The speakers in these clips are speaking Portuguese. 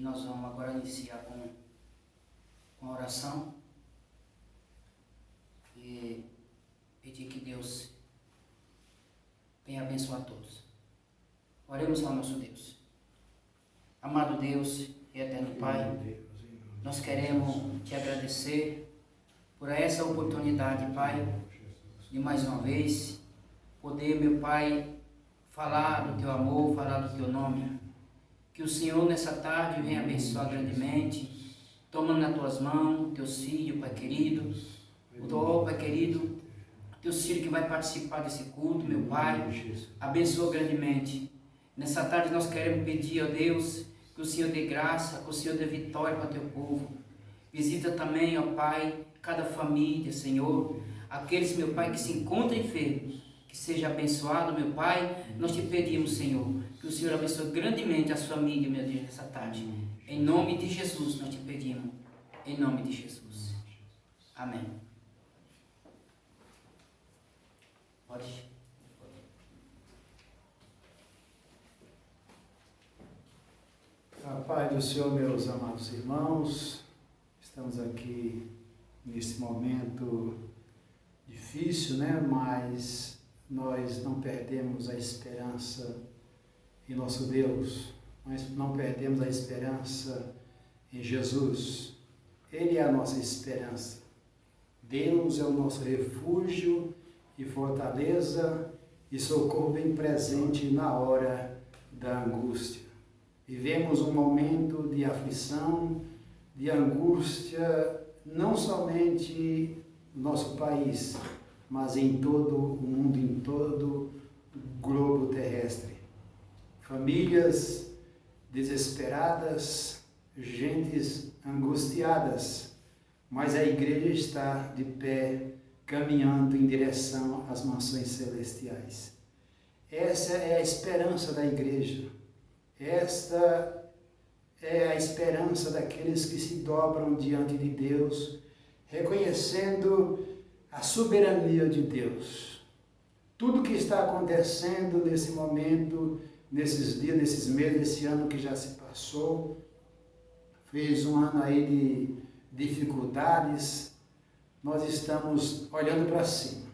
nós vamos agora iniciar com a oração e pedir que Deus venha abençoar todos. Oremos ao nosso Deus. Amado Deus e eterno Pai, nós queremos te agradecer por essa oportunidade, Pai, de mais uma vez poder, meu Pai, falar do teu amor, falar do teu nome. Que o Senhor nessa tarde venha abençoar grandemente, tomando nas tuas mãos teus filhos, Pai querido, Pai querido, teus filhos que vai participar desse culto, meu Pai, abençoa grandemente. Nessa tarde nós queremos pedir a Deus que o Senhor dê graça, que o Senhor dê vitória para o teu povo. Visita também, ó Pai, cada família, Senhor, aqueles, meu Pai, que se encontram enfermos, que seja abençoado, meu Pai. Nós te pedimos, Senhor, que o Senhor abençoe grandemente as famílias, meu Deus, nessa tarde. Em nome de Jesus nós te pedimos, em nome de Jesus. Amém. Pode. A paz do Senhor, meus amados irmãos, estamos aqui nesse momento difícil, mas nós não perdemos a esperança em nosso Deus, nós não perdemos a esperança em Jesus. Ele é a nossa esperança. Deus é o nosso refúgio e fortaleza e socorro bem presente na hora da angústia. Vivemos um momento de aflição, de angústia, não somente no nosso país, mas em todo o mundo, em todo o globo terrestre. Famílias desesperadas, gentes angustiadas, mas a igreja está de pé, caminhando em direção às mansões celestiais. Essa é a esperança da igreja. Esta é a esperança daqueles que se dobram diante de Deus, reconhecendo a soberania de Deus. Tudo que está acontecendo nesse momento, nesses dias, nesses meses, nesse ano que já se passou, fez um ano aí de dificuldades, nós estamos olhando para cima.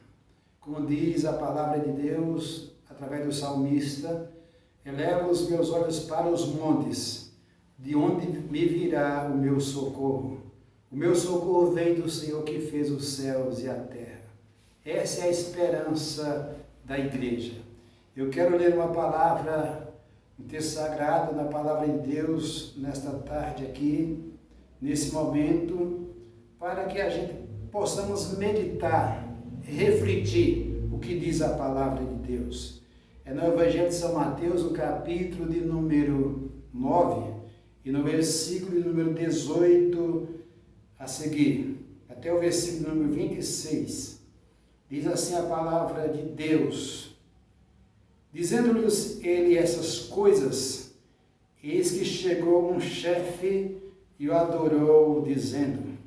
Como diz a palavra de Deus, através do salmista, elevo os meus olhos para os montes, de onde me virá o meu socorro. O meu socorro vem do Senhor que fez os céus e a terra. Essa é a esperança da igreja. Eu quero ler uma palavra, um texto sagrado da palavra de Deus, nesta tarde aqui, nesse momento, para que a gente possamos meditar, refletir o que diz a palavra de Deus. É no Evangelho de São Mateus, o capítulo de número 9, e no versículo de número 18 a seguir, até o versículo número 26. Diz assim a palavra de Deus: dizendo-lhes ele essas coisas, eis que chegou um chefe e o adorou, dizendo: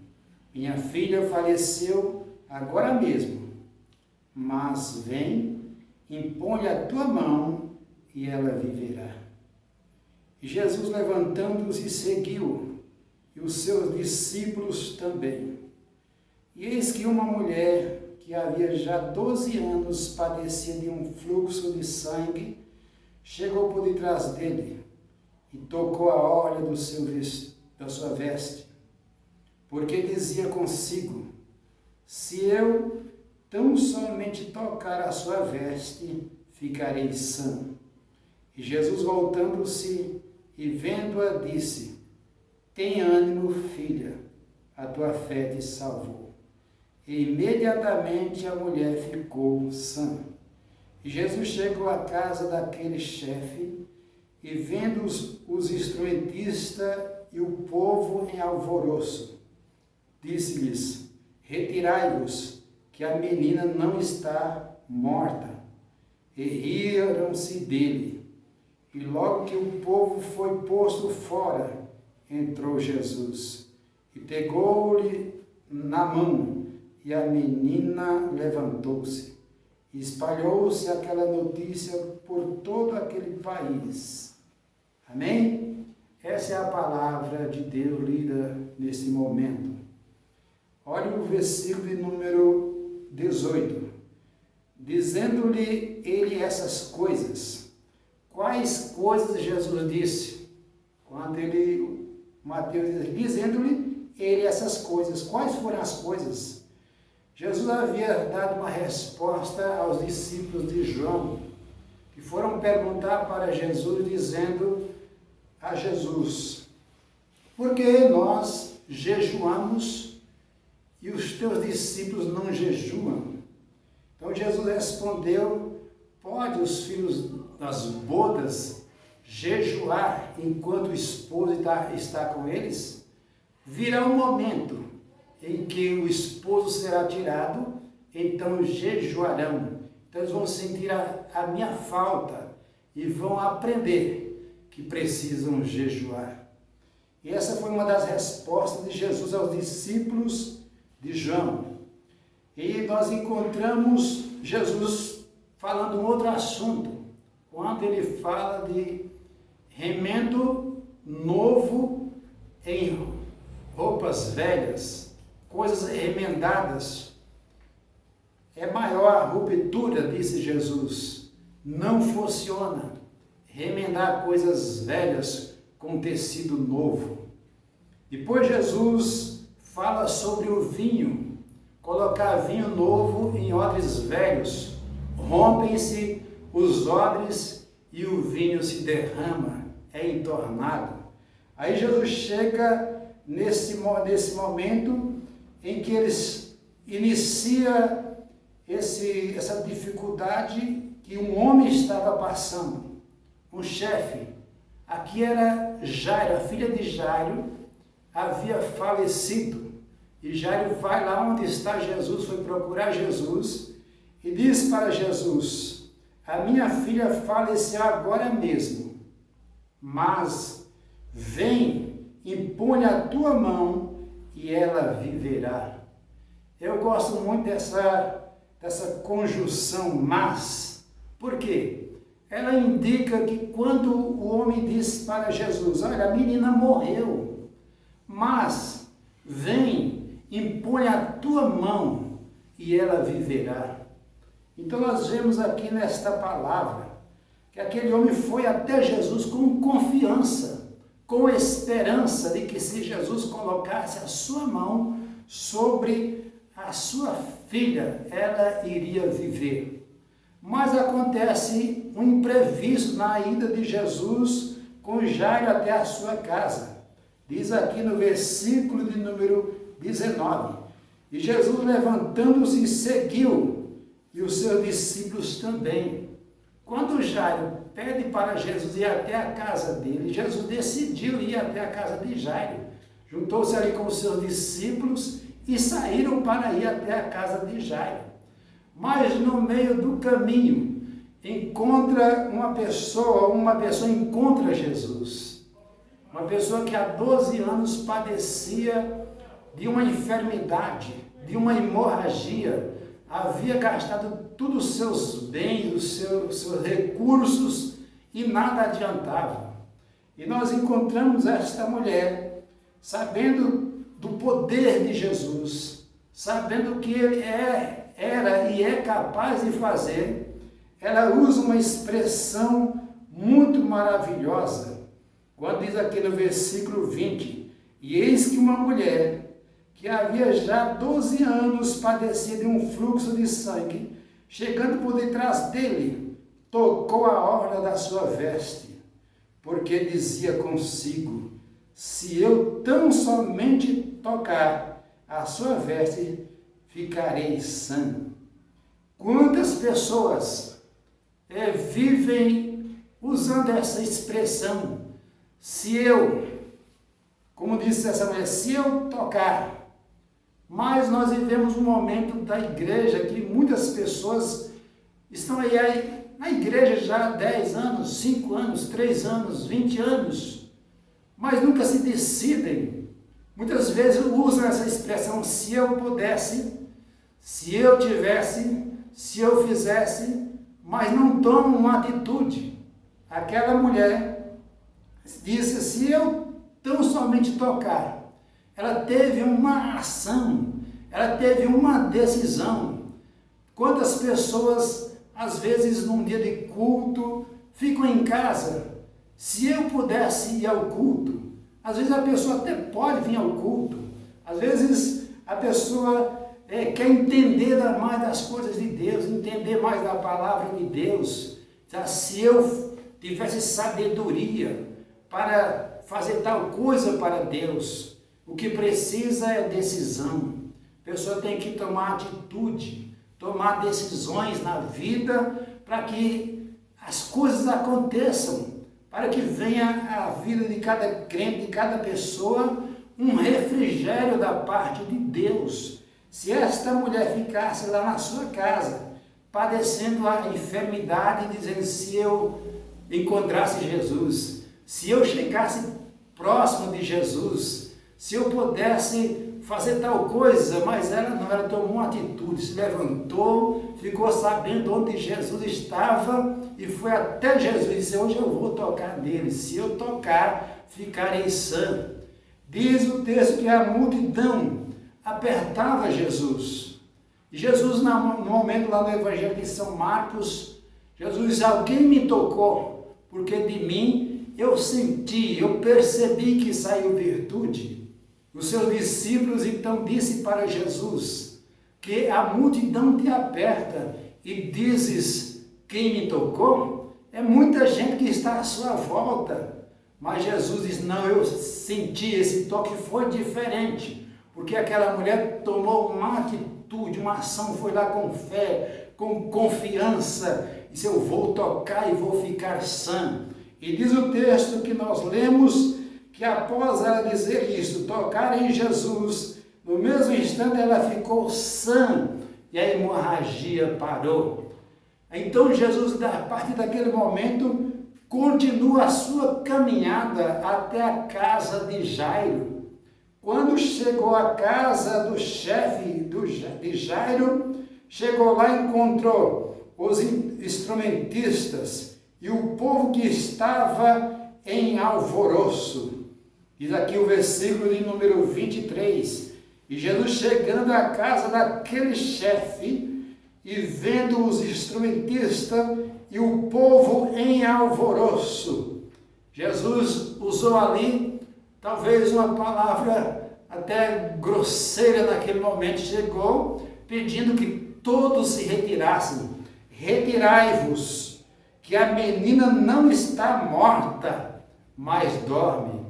minha filha faleceu agora mesmo, mas vem, impõe a tua mão e ela viverá. E Jesus, levantando-se, seguiu, e os seus discípulos também. E eis que uma mulher que havia já 12 anos padecia de um fluxo de sangue, chegou por detrás dele e tocou a orla da sua veste, porque dizia consigo: se eu tão somente tocar a sua veste, ficarei sã. E Jesus, voltando-se e vendo-a, disse: tem ânimo, filha, a tua fé te salvou. E imediatamente a mulher ficou sã. E Jesus chegou à casa daquele chefe, e vendo os instrumentistas e o povo em alvoroço, disse-lhes: retirai-vos, que a menina não está morta. E riram-se dele. E logo que o povo foi posto fora, entrou Jesus, e pegou-lhe na mão, e a menina levantou-se. E espalhou-se aquela notícia por todo aquele país. Amém? Essa é a palavra de Deus lida nesse momento. Olha o versículo de número 18. Dizendo-lhe ele essas coisas. Quais coisas Jesus disse? Quando Mateus diz, dizendo-lhe ele essas coisas. Quais foram as coisas? Jesus havia dado uma resposta aos discípulos de João, que foram perguntar para Jesus, dizendo a Jesus, por que nós jejuamos e os teus discípulos não jejuam? Então Jesus respondeu, pode os filhos das bodas jejuar enquanto o esposo está com eles? Virá um momento em que o esposo será tirado, então jejuarão. Então eles vão sentir a minha falta e vão aprender que precisam jejuar. E essa foi uma das respostas de Jesus aos discípulos de João. E nós encontramos Jesus falando um outro assunto, quando ele fala de remendo novo em roupas velhas, coisas remendadas. É maior a ruptura, disse Jesus. Não funciona remendar coisas velhas com tecido novo. Depois Jesus fala sobre o vinho, colocar vinho novo em odres velhos. Rompem-se os odres e o vinho se derrama, é entornado. Aí Jesus chega nesse momento em que eles inicia essa dificuldade que um homem estava passando, um chefe. Aqui era Jairo, a filha de Jairo havia falecido, e Jairo vai lá onde está Jesus, foi procurar Jesus, e diz para Jesus, a minha filha faleceu agora mesmo, mas vem, impõe a tua mão e ela viverá. Eu gosto muito dessa conjunção mas. Por quê? Ela indica que quando o homem disse para Jesus, olha, a menina morreu, mas vem, impõe a tua mão e ela viverá. Então nós vemos aqui nesta palavra que aquele homem foi até Jesus com confiança, com esperança de que se Jesus colocasse a sua mão sobre a sua filha, ela iria viver. Mas acontece um imprevisto na ida de Jesus com Jairo até a sua casa. Diz aqui no versículo de número 19. E Jesus levantando-se seguiu, e os seus discípulos também. Quando Jairo pede para Jesus ir até a casa dele, Jesus decidiu ir até a casa de Jairo. Juntou-se ali com os seus discípulos e saíram para ir até a casa de Jairo. Mas no meio do caminho, encontra uma pessoa encontra Jesus. Uma pessoa que há 12 anos padecia de uma enfermidade, de uma hemorragia, havia gastado todos os seus bens, os seus recursos e nada adiantava. E nós encontramos esta mulher, sabendo do poder de Jesus, sabendo que ele era e é capaz de fazer, ela usa uma expressão muito maravilhosa, quando diz aqui no versículo 20, e eis que uma mulher que havia já 12 anos padecia de um fluxo de sangue, chegando por detrás dele, tocou a orla da sua veste, porque dizia consigo, se eu tão somente tocar a sua veste, ficarei sã. Quantas pessoas vivem usando essa expressão, se eu, como disse essa mulher, se eu tocar. Mas nós vivemos um momento da igreja que muitas pessoas estão aí na igreja já há 10 anos, 5 anos, 3 anos, 20 anos, mas nunca se decidem. Muitas vezes usam essa expressão, se eu pudesse, se eu tivesse, se eu fizesse, mas não tomam uma atitude. Aquela mulher disse, se eu tão somente tocar, ela teve uma ação, ela teve uma decisão. Quantas pessoas, às vezes, num dia de culto, ficam em casa? Se eu pudesse ir ao culto, às vezes a pessoa até pode vir ao culto, às vezes a pessoa quer entender mais das coisas de Deus, entender mais da palavra de Deus. Se eu tivesse sabedoria para fazer tal coisa para Deus, o que precisa é decisão. A pessoa tem que tomar atitude, tomar decisões na vida para que as coisas aconteçam, para que venha a vida de cada crente, de cada pessoa, um refrigério da parte de Deus. Se esta mulher ficasse lá na sua casa, padecendo a enfermidade, dizendo, se eu encontrasse Jesus, se eu chegasse próximo de Jesus, se eu pudesse fazer tal coisa, mas ela não, ela tomou uma atitude, se levantou, ficou sabendo onde Jesus estava e foi até Jesus e disse, hoje eu vou tocar nele, se eu tocar, ficarei sã. Diz o texto que a multidão apertava Jesus. E Jesus, no momento lá no Evangelho de São Marcos, Jesus diz, alguém me tocou, porque de mim eu senti, eu percebi que saiu virtude. Os seus discípulos então disse para Jesus, que a multidão te aperta e dizes, quem me tocou? É muita gente que está à sua volta. Mas Jesus diz, não, eu senti, esse toque foi diferente, porque aquela mulher tomou uma atitude, uma ação, foi lá com fé, com confiança, e disse, eu vou tocar e vou ficar sã. E diz o texto que nós lemos, que após ela dizer isso, tocar em Jesus, no mesmo instante ela ficou sã, e a hemorragia parou. Então Jesus, a partir daquele momento, continua a sua caminhada até a casa de Jairo. Quando chegou à casa do chefe de Jairo, chegou lá e encontrou os instrumentistas e o povo que estava em alvoroço. Diz aqui o versículo de número 23. E Jesus chegando à casa daquele chefe e vendo os instrumentistas e o povo em alvoroço. Jesus usou ali talvez uma palavra até grosseira naquele momento, chegou pedindo que todos se retirassem. Retirai-vos, que a menina não está morta, mas dorme.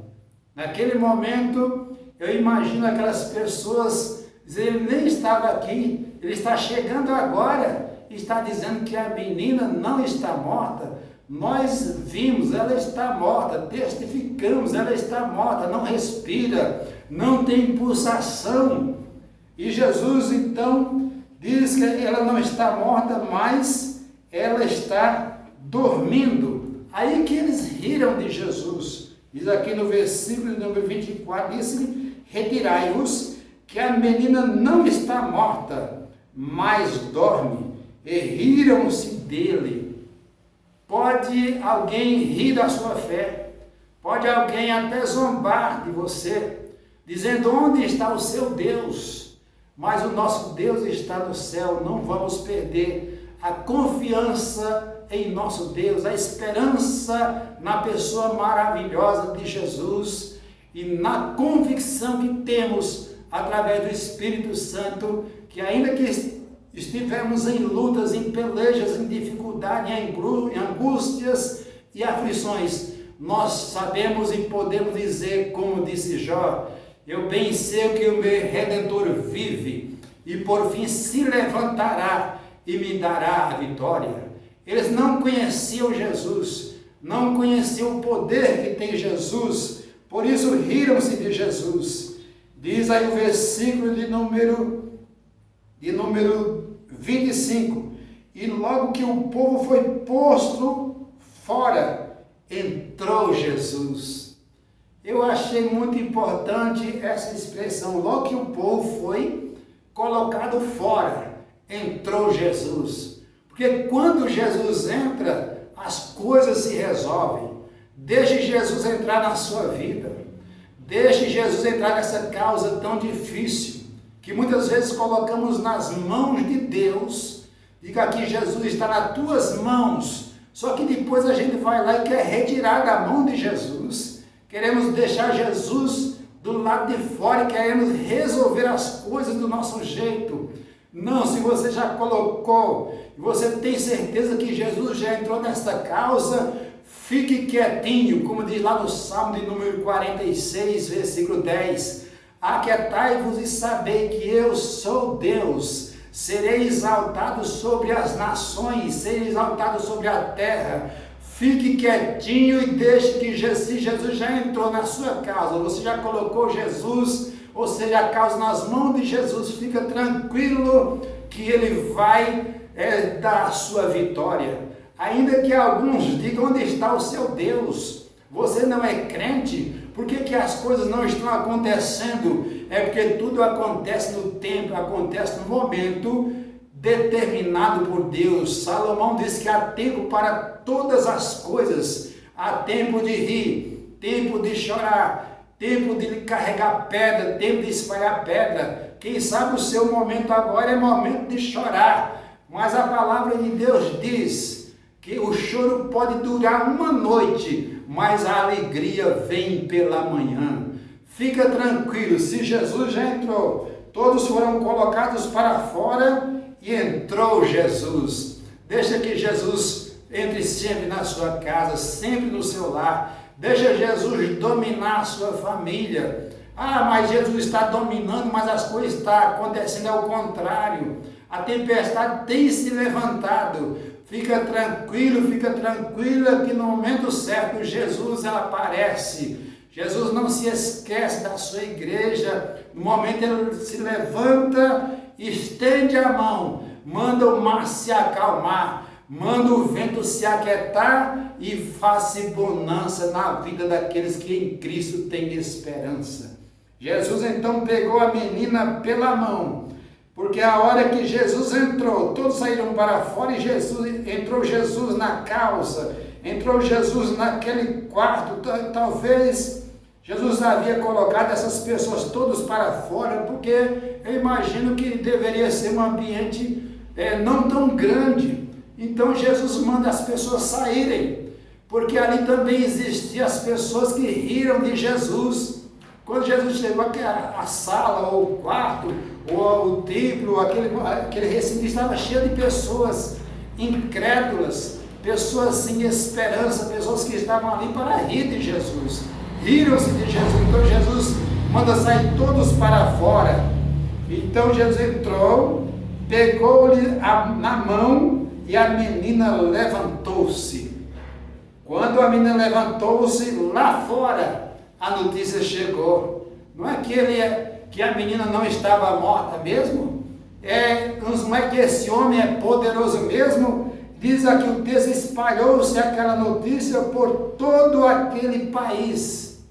Naquele momento, eu imagino aquelas pessoas dizendo, ele nem estava aqui, ele está chegando agora, está dizendo que a menina não está morta. Nós vimos, ela está morta, testificamos, ela está morta, não respira, não tem pulsação. E Jesus então diz que ela não está morta, mas ela está dormindo. Aí que eles riram de Jesus. Diz aqui no versículo número 24, disse, retirai-vos, que a menina não está morta, mas dorme. E riram-se dele. Pode alguém rir da sua fé, pode alguém até zombar de você, dizendo, onde está o seu Deus? Mas o nosso Deus está no céu, não vamos perder a confiança em nosso Deus, a esperança na pessoa maravilhosa de Jesus e na convicção que temos através do Espírito Santo, que ainda que estivemos em lutas, em pelejas, em dificuldade, em angústias e aflições, nós sabemos e podemos dizer, como disse Jó, eu bem sei que o meu Redentor vive e por fim se levantará e me dará a vitória. Eles não conheciam Jesus, não conheciam o poder que tem Jesus, por isso riram-se de Jesus. Diz aí o versículo de número 25, e logo que o povo foi posto fora, entrou Jesus. Eu achei muito importante essa expressão, logo que o povo foi colocado fora, entrou Jesus. Porque quando Jesus entra, as coisas se resolvem. Deixe Jesus entrar na sua vida. Deixe Jesus entrar nessa causa tão difícil, que muitas vezes colocamos nas mãos de Deus. Diga aqui, Jesus está nas tuas mãos. Só que depois a gente vai lá e quer retirar da mão de Jesus. Queremos deixar Jesus do lado de fora e queremos resolver as coisas do nosso jeito. Não, se você já colocou, e você tem certeza que Jesus já entrou nessa causa, fique quietinho, como diz lá no Salmo de número 46, versículo 10. Aquietai-vos e sabei que eu sou Deus. Serei exaltado sobre as nações, serei exaltado sobre a terra. Fique quietinho e deixe que se Jesus já entrou na sua causa, você já colocou Jesus, ou seja, a causa nas mãos de Jesus, fica tranquilo que Ele vai dar a sua vitória. Ainda que alguns digam, onde está o seu Deus? Você não é crente? Por que as coisas não estão acontecendo? É porque tudo acontece no tempo, acontece no momento determinado por Deus. Salomão disse que há tempo para todas as coisas. Há tempo de rir, tempo de chorar, tempo de carregar pedra, tempo de espalhar pedra. Quem sabe o seu momento agora é momento de chorar. Mas a palavra de Deus diz que o choro pode durar uma noite, mas a alegria vem pela manhã. Fica tranquilo, se Jesus já entrou, todos foram colocados para fora e entrou Jesus. Deixa que Jesus entre sempre na sua casa, sempre no seu lar. Deixa Jesus dominar a sua família. Ah, mas Jesus está dominando, mas as coisas estão acontecendo ao contrário. A tempestade tem se levantado. Fica tranquilo, fica tranquila que no momento certo Jesus aparece. Jesus não se esquece da sua igreja. No momento ele se levanta, estende a mão, manda o mar se acalmar, manda o vento se aquietar e faça bonança na vida daqueles que em Cristo têm esperança. Jesus então pegou a menina pela mão, porque a hora que Jesus entrou, todos saíram para fora e entrou Jesus na causa, entrou Jesus naquele quarto. Talvez Jesus havia colocado essas pessoas todas para fora, porque eu imagino que deveria ser um ambiente não tão grande. Então Jesus manda as pessoas saírem, porque ali também existiam as pessoas que riram de Jesus. Quando Jesus chegou aqui, a sala, ou o quarto, ou o templo, aquele recinto estava cheio de pessoas incrédulas, pessoas sem esperança, pessoas que estavam ali para rir de Jesus. Riram-se de Jesus. Então Jesus manda sair todos para fora. Então Jesus entrou, pegou-lhe na mão e a menina levantou-se. Quando a menina levantou-se, lá fora a notícia chegou. Não é que a menina não estava morta mesmo? Não é que esse homem é poderoso mesmo? Diz aqui o texto, espalhou-se aquela notícia por todo aquele país,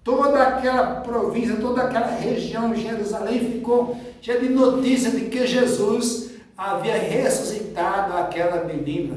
toda aquela província, toda aquela região, Jerusalém ficou cheia de notícia de que Jesus havia ressuscitado aquela menina.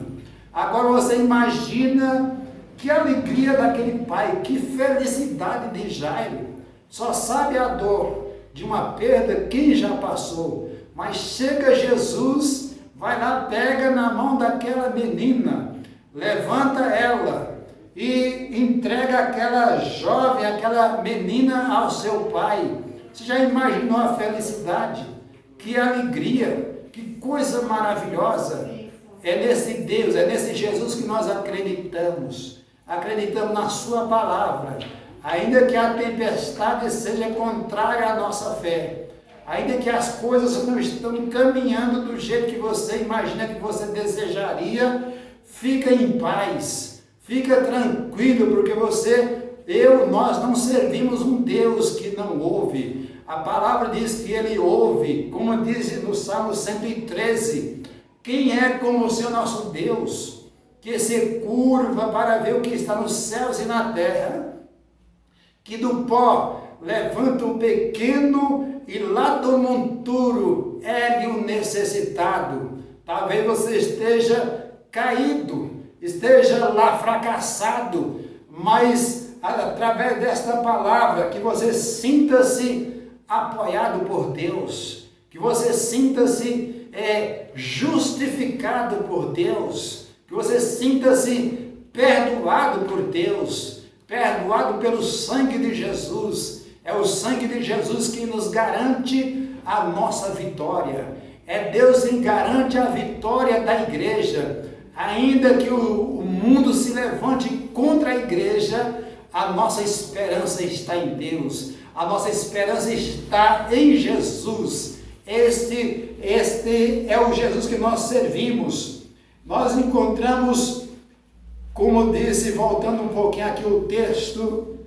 Agora você imagina que alegria daquele pai, que felicidade de Jairo. Só sabe a dor de uma perda quem já passou, mas chega Jesus, vai lá, pega na mão daquela menina, levanta ela e entrega aquela jovem, aquela menina ao seu pai. Você já imaginou a felicidade? Que alegria, que coisa maravilhosa. É nesse Deus, é nesse Jesus que nós acreditamos. Acreditamos na sua palavra. Ainda que a tempestade seja contrária à nossa fé, ainda que as coisas não estão caminhando do jeito que você imagina, que você desejaria, fica em paz, fica tranquilo, porque nós não servimos um Deus que não ouve. A palavra diz que Ele ouve, como diz no Salmo 113, quem é como o seu nosso Deus, que se curva para ver o que está nos céus e na terra, que do pó levanta um pequeno e lá do monturo ergue um necessitado. Talvez você esteja caído, esteja lá fracassado, mas através desta palavra, que você sinta-se apoiado por Deus, que você sinta-se justificado por Deus, que você sinta-se perdoado por Deus, perdoado pelo sangue de Jesus. É o sangue de Jesus que nos garante a nossa vitória. É Deus quem garante a vitória da igreja. Ainda que o mundo se levante contra a igreja, a nossa esperança está em Deus. A nossa esperança está em Jesus. Este é o Jesus que nós servimos. Nós encontramos, como disse, voltando um pouquinho aqui o texto,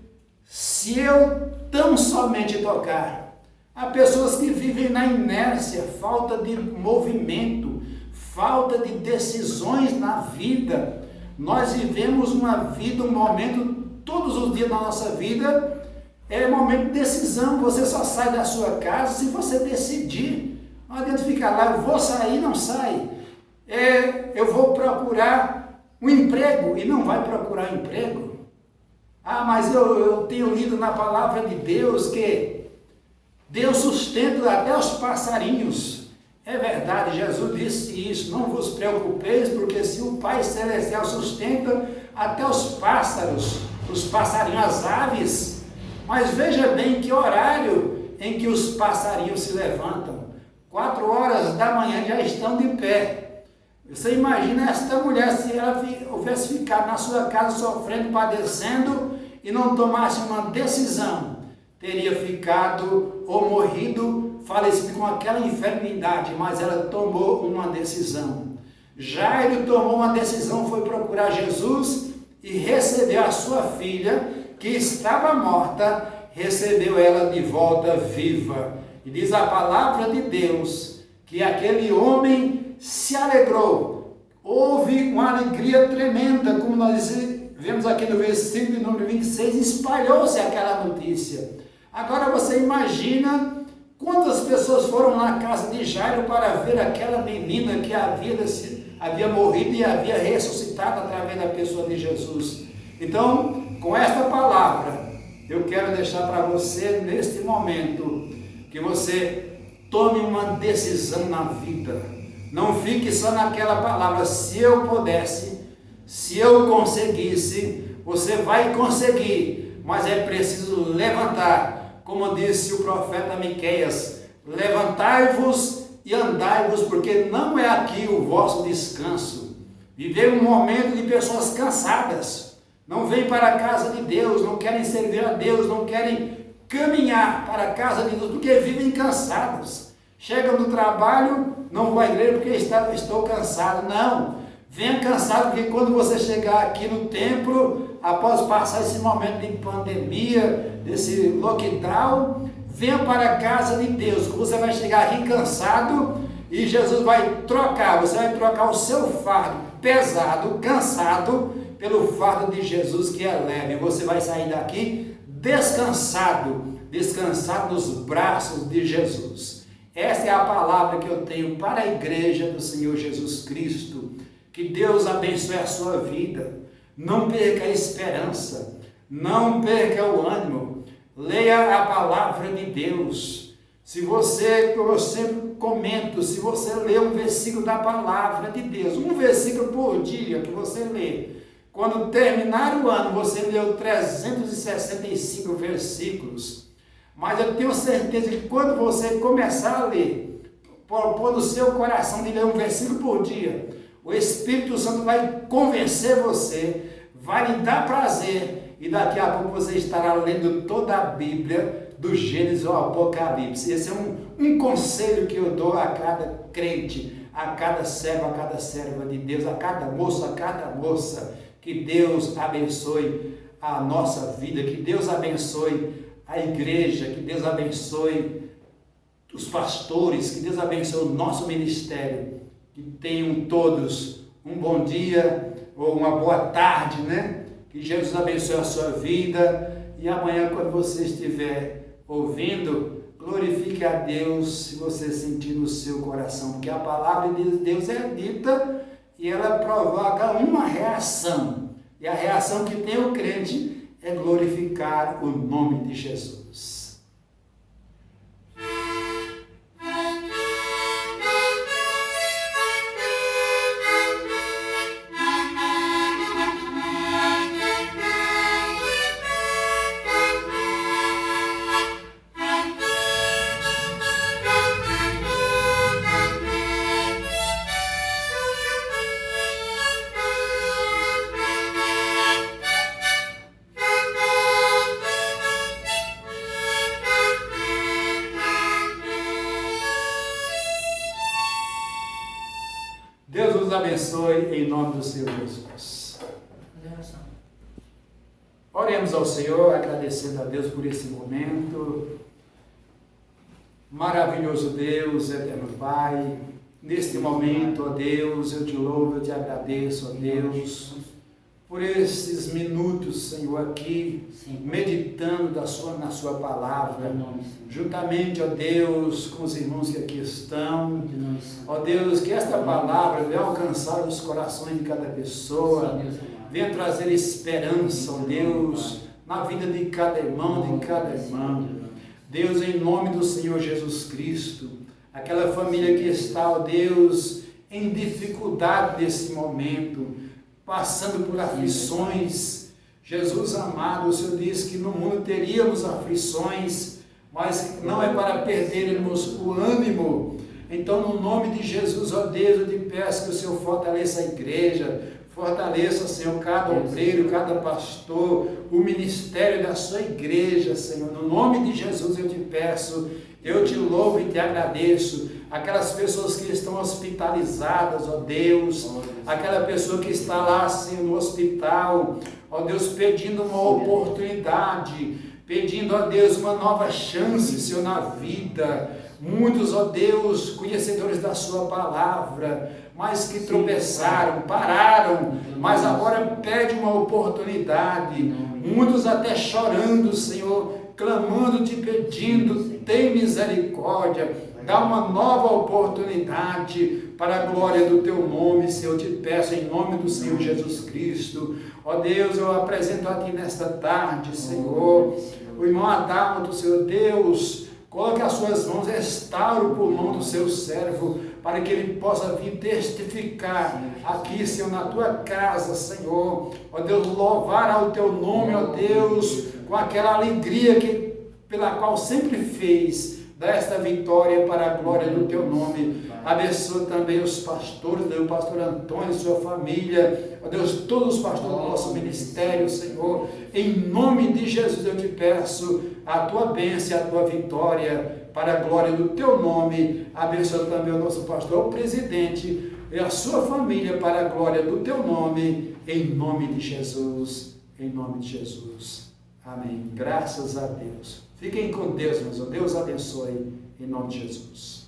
se eu tão somente tocar. Há pessoas que vivem na inércia, falta de movimento, falta de decisões na vida. Nós vivemos uma vida, um momento, todos os dias da nossa vida, é momento de decisão. Você só sai da sua casa se você decidir. Não adianta ficar lá, eu vou sair, não sai. Eu vou procurar um emprego e não vai procurar emprego. Ah, mas eu tenho lido na palavra de Deus que Deus sustenta até os passarinhos. É verdade, Jesus disse isso, não vos preocupeis, porque se o Pai Celestial sustenta até os pássaros, os passarinhos, as aves, mas veja bem que horário em que os passarinhos se levantam. 4 horas da manhã já estão de pé. Você imagina esta mulher, se ela houvesse ficado na sua casa sofrendo, padecendo e não tomasse uma decisão, teria ficado ou morrido, falecido com aquela enfermidade, mas ela tomou uma decisão. Jairo tomou uma decisão, foi procurar Jesus e recebeu a sua filha, que estava morta, recebeu ela de volta viva. E diz a palavra de Deus que aquele homem se alegrou, houve uma alegria tremenda, como nós vemos aqui no versículo número 26, espalhou-se aquela notícia. Agora você imagina quantas pessoas foram na casa de Jairo para ver aquela menina que havia morrido e havia ressuscitado através da pessoa de Jesus. Então, com esta palavra, eu quero deixar para você neste momento que você tome uma decisão na vida. Não fique só naquela palavra, se eu pudesse, se eu conseguisse. Você vai conseguir, mas é preciso levantar, como disse o profeta Miqueias: levantai-vos e andai-vos, porque não é aqui o vosso descanso. Viver um momento de pessoas cansadas, não vêm para a casa de Deus, não querem servir a Deus, não querem caminhar para a casa de Deus, porque vivem cansados. Chegam do trabalho, não vou à igreja porque estou cansado. Não, venha cansado, porque quando você chegar aqui no templo, após passar esse momento de pandemia, desse lockdown, venha para a casa de Deus, que você vai chegar aqui cansado e Jesus vai trocar, você vai trocar o seu fardo pesado, cansado, pelo fardo de Jesus, que é leve. Você vai sair daqui descansado nos braços de Jesus. Essa é a palavra que eu tenho para a igreja do Senhor Jesus Cristo. Que Deus abençoe a sua vida. Não perca a esperança, não perca o ânimo. Leia a palavra de Deus. Eu sempre comento, se você ler um versículo da palavra de Deus, um versículo por dia que você lê, quando terminar o ano, você leu 365 versículos. Mas eu tenho certeza que quando você começar a ler, pôr no seu coração de ler um versículo por dia, o Espírito Santo vai convencer você, vai lhe dar prazer, e daqui a pouco você estará lendo toda a Bíblia, do Gênesis ao Apocalipse. Esse é um conselho que eu dou a cada crente, a cada servo, a cada serva de Deus, a cada moça, que Deus abençoe a nossa vida, que Deus abençoe a igreja, que Deus abençoe os pastores, que Deus abençoe o nosso ministério, que tenham todos um bom dia ou uma boa tarde, né? Que Jesus abençoe a sua vida, e amanhã, quando você estiver ouvindo, glorifique a Deus se você sentir no seu coração, porque a palavra de Deus é dita e ela provoca uma reação. E a reação que tem o crente é glorificar o nome de Jesus. Deus nos abençoe em nome do Senhor Jesus. Oremos ao Senhor, agradecendo a Deus por esse momento. Maravilhoso Deus, eterno Pai, neste momento, ó Deus, eu te louvo, eu te agradeço, ó Deus, por esses minutos, Senhor, aqui, meditando na sua palavra, juntamente, ó Deus, com os irmãos que aqui estão, ó Deus, que esta palavra venha alcançar os corações de cada pessoa, venha trazer esperança, ó Deus, na vida de cada irmão, de cada irmã. Deus, em nome do Senhor Jesus Cristo, aquela família que está, ó Deus, em dificuldade nesse momento, passando por aflições. Jesus amado, o Senhor disse que no mundo teríamos aflições, mas não é para perdermos o ânimo. Então, no nome de Jesus, ó Deus, eu te peço que o Senhor fortaleça a igreja, fortaleça, Senhor, cada obreiro, cada pastor, o ministério da sua igreja, Senhor. No nome de Jesus eu te peço, eu te louvo e te agradeço. Aquelas pessoas que estão hospitalizadas, ó Deus, aquela pessoa que está lá, Senhor, no hospital, ó Deus, pedindo uma oportunidade, pedindo, ó Deus, uma nova chance, Senhor, na vida. Muitos, ó Deus, conhecedores da sua palavra, mas que tropeçaram, pararam, mas agora pede uma oportunidade. Muitos até chorando, Senhor, clamando-te, pedindo, tem misericórdia. Dá uma nova oportunidade para a glória do teu nome, Senhor. Eu te peço em nome do Senhor Jesus Cristo. Ó Deus, eu apresento a ti nesta tarde, Senhor, o irmão Adalto, Senhor Deus, coloque as suas mãos, restaure o pulmão do seu servo, para que ele possa vir testificar aqui, Senhor, na tua casa, Senhor. Ó Deus, louvar ao teu nome, ó Deus, com aquela alegria pela qual sempre fez. Dá esta vitória para a glória do teu nome. Abençoa também os pastores, o pastor Antônio e sua família. Ó Deus, todos os pastores do nosso ministério, Senhor. Em nome de Jesus eu te peço a tua bênção, a tua vitória para a glória do teu nome. Abençoa também o nosso pastor, o presidente e a sua família para a glória do teu nome. Em nome de Jesus. Em nome de Jesus. Amém. Graças a Deus. Fiquem com Deus, meus. Deus abençoe, em nome de Jesus.